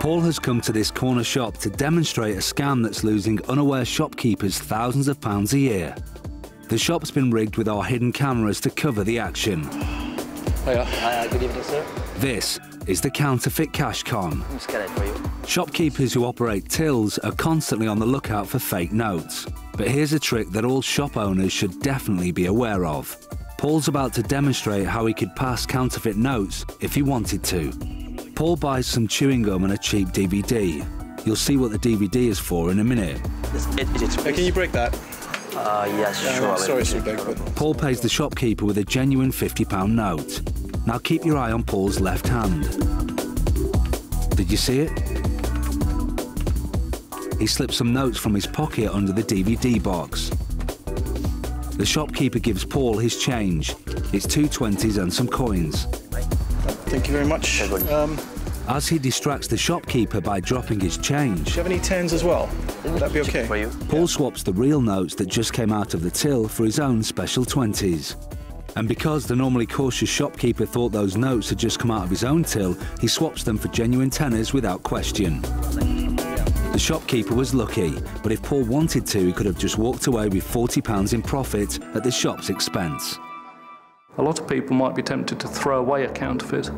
Paul has come to this corner shop to demonstrate a scam that's losing unaware shopkeepers thousands of pounds a year. The shop's been rigged with our hidden cameras to cover the action. Hiya. Hiya, good evening, sir. This is the Counterfeit Cash Con. Let me scan it for you. Shopkeepers who operate tills are constantly on the lookout for fake notes. But here's a trick that all shop owners should definitely be aware of. Paul's about to demonstrate how he could pass counterfeit notes if he wanted to. Paul buys some chewing gum and a cheap DVD. You'll see what the DVD is for in a minute. Can you break that? Yes, sure. Sorry, it's too big, but... Paul pays the shopkeeper with a genuine £50 note. Now keep your eye on Paul's left hand. Did you see it? He slips some notes from his pocket under the DVD box. The shopkeeper gives Paul his change. It's 2 20s and some coins. Thank you very much. As he distracts the shopkeeper by dropping his change, Do you have any 10s as well? Would that be okay? For you. Paul swaps the real notes that just came out of the till for his own special 20s. And because the normally cautious shopkeeper thought those notes had just come out of his own till, he swaps them for genuine tenors without question. The shopkeeper was lucky, but if Paul wanted to, he could have just walked away with £40 in profit at the shop's expense. A lot of people might be tempted to throw away a counterfeit,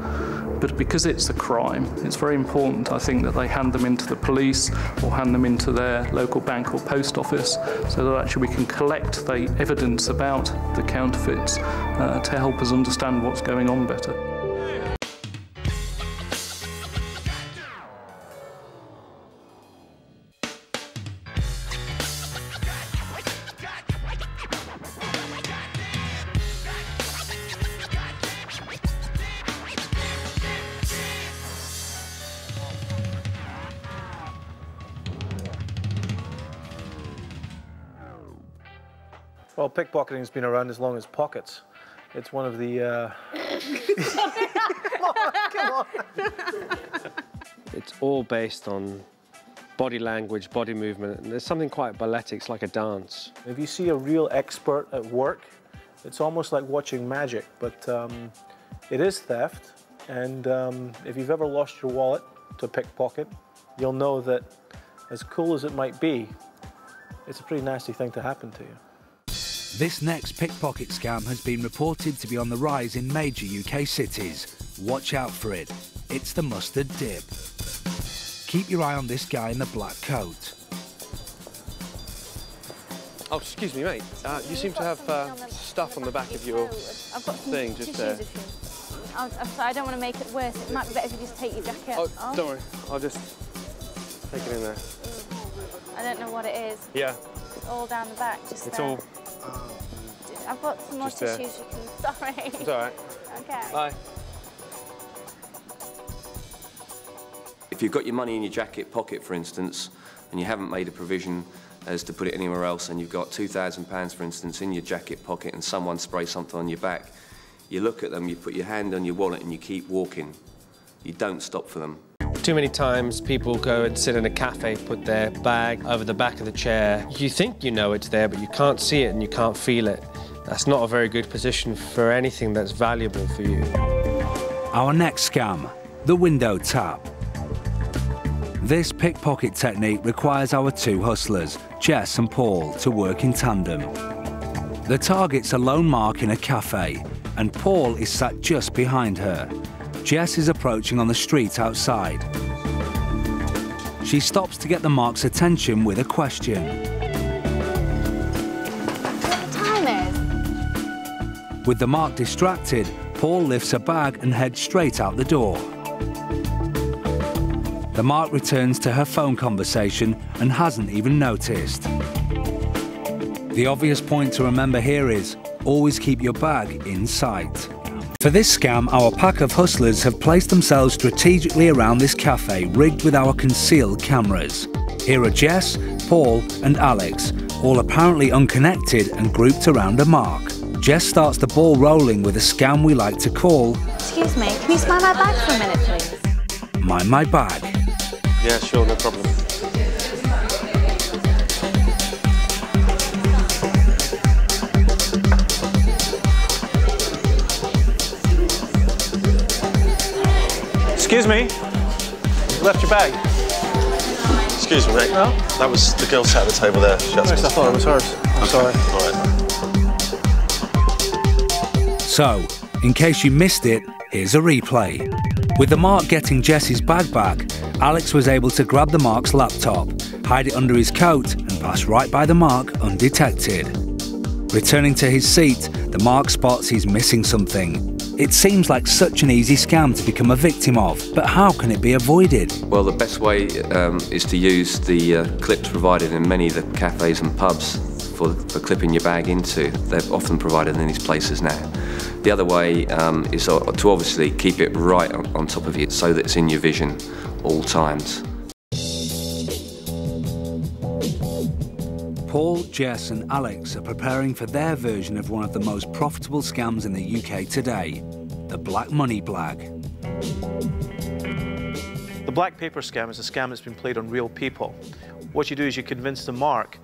but because it's a crime, it's very important, I think, that they hand them into the police or hand them into their local bank or post office so that actually we can collect the evidence about the counterfeits to help us understand what's going on better. Well, pickpocketing has been around as long as pockets. It's one of the... Come on. It's all based on body language, body movement, and there's something quite balletic, it's like a dance. If you see a real expert at work, it's almost like watching magic, but it is theft, and if you've ever lost your wallet to a pickpocket, you'll know that as cool as it might be, it's a pretty nasty thing to happen to you. This next pickpocket scam has been reported to be on the rise in major UK cities. Watch out for it. It's the mustard dip. Keep your eye on this guy in the black coat. Oh, excuse me, mate. You seem to have stuff on the back of your thing just there. I'm sorry, I don't want to make it worse. It might be better if you just take your jacket off. Don't worry. I'll just take it in there. I don't know what it is. Yeah. It's all down the back, just It's there. all... I've got some more tissues you can... Sorry. It's all right. Okay. Bye. If you've got your money in your jacket pocket, for instance, and you haven't made a provision as to put it anywhere else, and you've got £2,000, for instance, in your jacket pocket and someone sprays something on your back, you look at them, you put your hand on your wallet and you keep walking. You don't stop for them. Too many times people go and sit in a cafe, put their bag over the back of the chair. You think you know it's there, but you can't see it and you can't feel it. That's not a very good position for anything that's valuable for you. Our next scam, the window tap. This pickpocket technique requires our 2 hustlers, Jess and Paul, to work in tandem. The target's a lone mark in a cafe, and Paul is sat just behind her. Jess is approaching on the street outside. She stops to get the mark's attention with a question. What time is? With the mark distracted, Paul lifts a bag and heads straight out the door. The mark returns to her phone conversation and hasn't even noticed. The obvious point to remember here is, always keep your bag in sight. For this scam, our pack of hustlers have placed themselves strategically around this cafe, rigged with our concealed cameras. Here are Jess, Paul and Alex, all apparently unconnected and grouped around a mark. Jess starts the ball rolling with a scam we like to call... Excuse me, can you smell my bag for a minute, please? Mind my bag. Yeah, sure, no problem. Excuse me. left your bag. Excuse me, mate. No? That was the girl sat at the table there. Nice, I thought it was hers. I'm sorry. All right. So, in case you missed it, here's a replay. With the mark getting Jess's bag back, Alex was able to grab the mark's laptop, hide it under his coat and pass right by the mark undetected. Returning to his seat, the mark spots he's missing something. It seems like such an easy scam to become a victim of, but how can it be avoided? Well, the best way is to use the clips provided in many of the cafes and pubs for clipping your bag into. They're often provided in these places now. The other way is to obviously keep it right on top of you so that it's in your vision all times. Paul, Jess and Alex are preparing for their version of one of the most profitable scams in the UK today, the black money blag. The black paper scam is a scam that's been played on real people. What you do is you convince the mark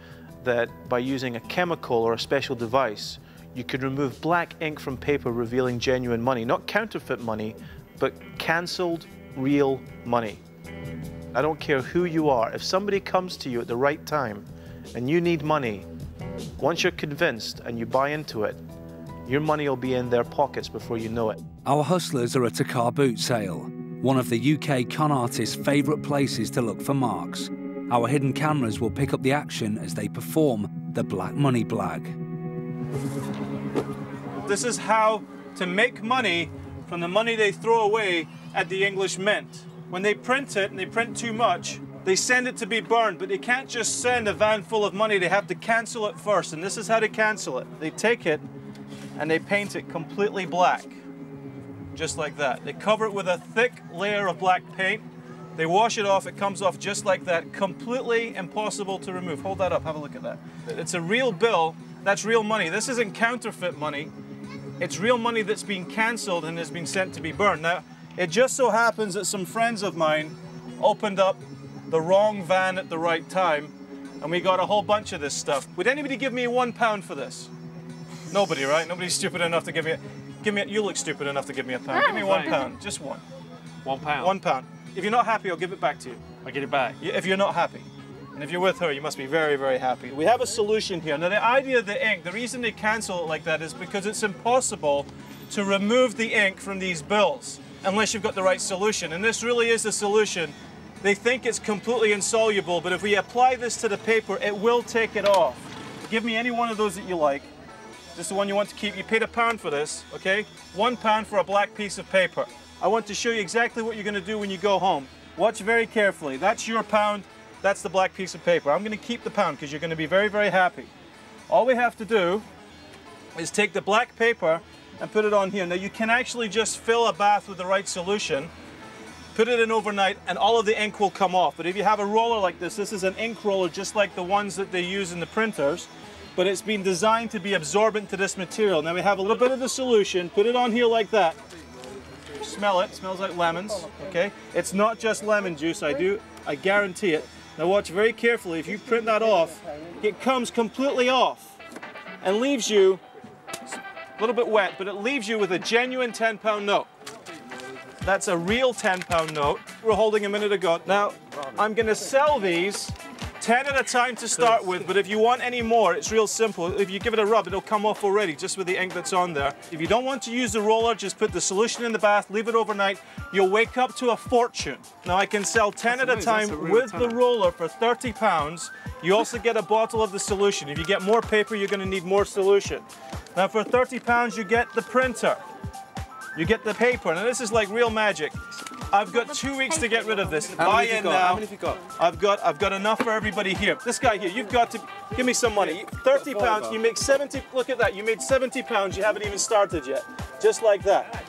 that by using a chemical or a special device, you can remove black ink from paper revealing genuine money. Not counterfeit money, but cancelled real money. I don't care who you are. If somebody comes to you at the right time and you need money, once you're convinced and you buy into it, your money will be in their pockets before you know it. Our hustlers are at a car boot sale, one of the UK con artists' favourite places to look for marks. Our hidden cameras will pick up the action as they perform the black money blag. This is how to make money from the money they throw away at the English Mint. When they print it and they print too much, they send it to be burned, but they can't just send a van full of money, they have to cancel it first, and this is how to cancel it. They take it and they paint it completely black, just like that. They cover it with a thick layer of black paint, they wash it off, it comes off just like that, completely impossible to remove. Hold that up, have a look at that. It's a real bill, that's real money. This isn't counterfeit money, it's real money that's been cancelled and has been sent to be burned. Now, it just so happens that some friends of mine opened up the wrong van at the right time, and we got a whole bunch of this stuff. Would anybody give me £1 for this? Nobody, right? Nobody's stupid enough to give me you look stupid enough to give me a pound. Give me £1, just one. £1? £1. If you're not happy, I'll give it back to you. I get it back? If you're not happy. And if you're with her, you must be very, very happy. We have a solution here. Now, the idea of the ink, the reason they cancel it like that is because it's impossible to remove the ink from these bills unless you've got the right solution. And this really is the solution. They think it's completely insoluble, but if we apply this to the paper, it will take it off. Give me any one of those that you like. Just the one you want to keep. You paid £1 for this, okay? £1 for a black piece of paper. I want to show you exactly what you're going to do when you go home. Watch very carefully. That's your pound. That's the black piece of paper. I'm going to keep the pound because you're going to be very, very happy. All we have to do is take the black paper and put it on here. Now, you can actually just fill a bath with the right solution, put it in overnight, and all of the ink will come off. But if you have a roller like this is an ink roller just like the ones that they use in the printers, but it's been designed to be absorbent to this material. Now we have a little bit of the solution, put it on here like that. Smell it, smells like lemons, okay? It's not just lemon juice, I guarantee it. Now watch very carefully, if you print that off, it comes completely off and leaves you, a little bit wet, but it leaves you with a genuine £10 note. That's a real £10 note we're holding a minute ago. Now, I'm going to sell these 10 at a time to start with, but if you want any more, it's real simple. If you give it a rub, it'll come off already, just with the ink that's on there. If you don't want to use the roller, just put the solution in the bath, leave it overnight. You'll wake up to a fortune. Now, I can sell 10 at a time with the roller for £30. You also get a bottle of the solution. If you get more paper, you're going to need more solution. Now, for £30, you get the printer. You get the paper. Now, this is like real magic. I've got 2 weeks to get rid of this. Buy in now. How many have you got? I've got enough for everybody here. This guy here, you've got to give me some money. £30, you make 70, look at that, you made £70, you haven't even started yet. Just like that.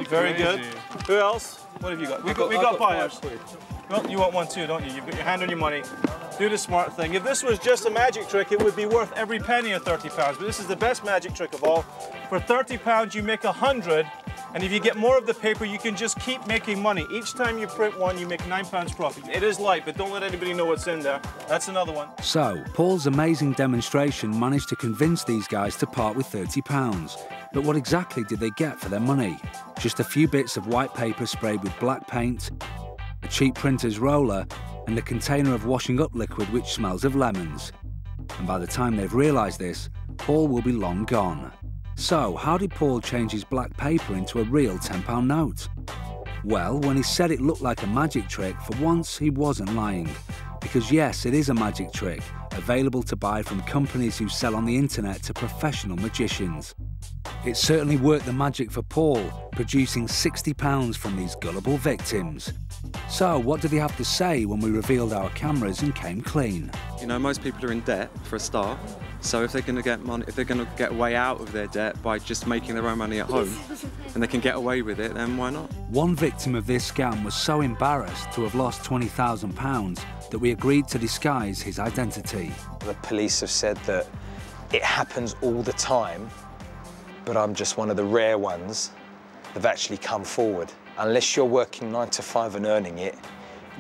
Very good. Who else? What have you got? We got buyers. Well, you want one too, don't you? You've got your hand on your money. Do the smart thing. If this was just a magic trick, it would be worth every penny of £30, but this is the best magic trick of all. For £30, you make 100, and if you get more of the paper, you can just keep making money. Each time you print one, you make £9 profit. It is light, but don't let anybody know what's in there. That's another one. So, Paul's amazing demonstration managed to convince these guys to part with £30. But what exactly did they get for their money? Just a few bits of white paper sprayed with black paint, a cheap printer's roller, and a container of washing up liquid which smells of lemons. And by the time they've realised this, Paul will be long gone. So, how did Paul change his black paper into a real £10 note? Well, when he said it looked like a magic trick, for once he wasn't lying. Because yes, it is a magic trick, available to buy from companies who sell on the internet to professional magicians. It certainly worked the magic for Paul, producing £60 from these gullible victims. So, what did he have to say when we revealed our cameras and came clean? You know, most people are in debt for a start. So if they're going to get money, if they're going to get a way out of their debt by just making their own money at home, and they can get away with it, then why not? One victim of this scam was so embarrassed to have lost £20,000 that we agreed to disguise his identity. The police have said that it happens all the time, but I'm just one of the rare ones that have actually come forward. Unless you're working 9 to 5 and earning it,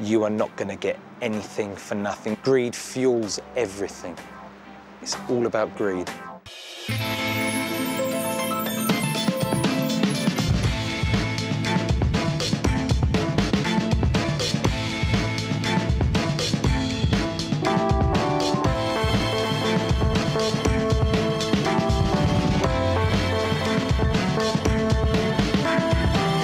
you are not going to get anything for nothing. Greed fuels everything. It's all about greed.